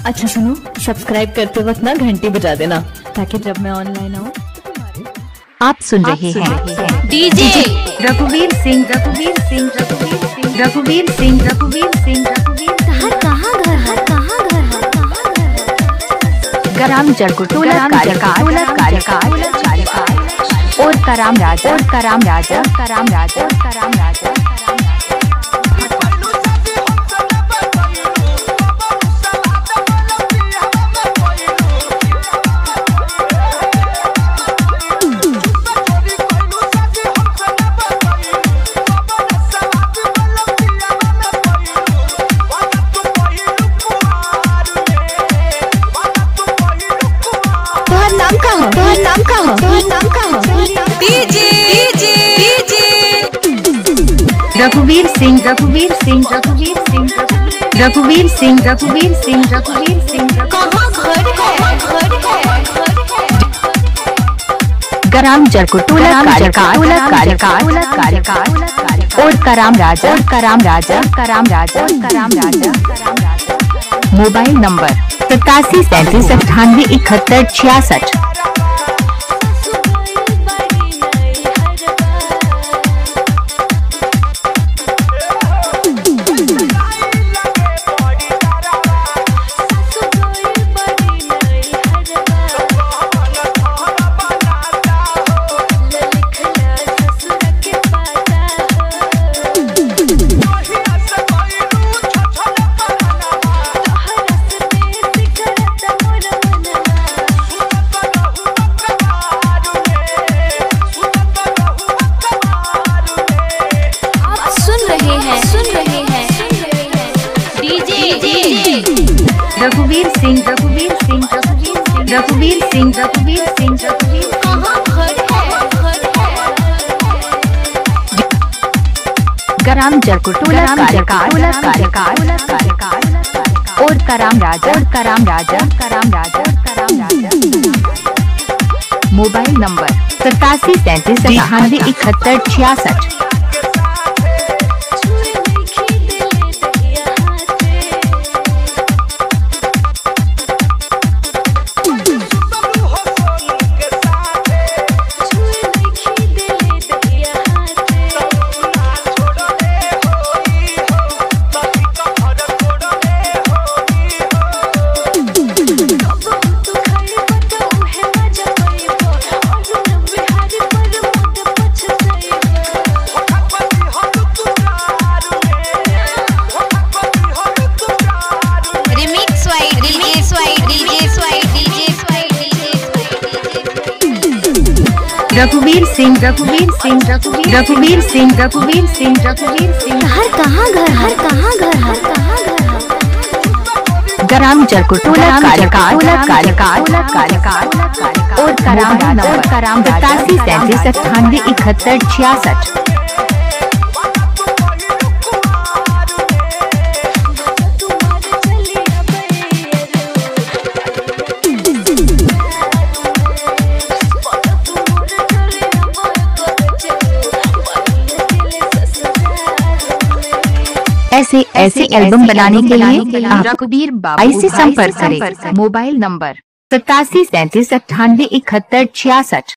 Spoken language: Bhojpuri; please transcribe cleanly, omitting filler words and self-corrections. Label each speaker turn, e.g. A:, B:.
A: अच्छा सुनो, सब्सक्राइब करते वक्त ना घंटी बजा देना ताकि जब मैं ऑनलाइन आऊँ।
B: आप सुन रहे हैं
A: डीजे
B: रघुवीर सिंह ग्राम जरकुटोला कार्यकाल और कराम राजा रघुवीर सिंह ग्राम जरकुटोला कार्यकाल और कराम राजा मोबाइल नंबर 8737987166। रघुवीर सिंह ग्राम जरकुटोला कार्यकाल और कराम राजा मोबाइल नंबर 8737987166। रघुवीर सिंह हर कहाँ घर ग्राम जरकुटोला कार्यकाल और कराम राजा 8737987166। ऐसे एल्बम बनाने के लिए आप रघुवीर बाबू से संपर्क करें। Mobile number 8737987166।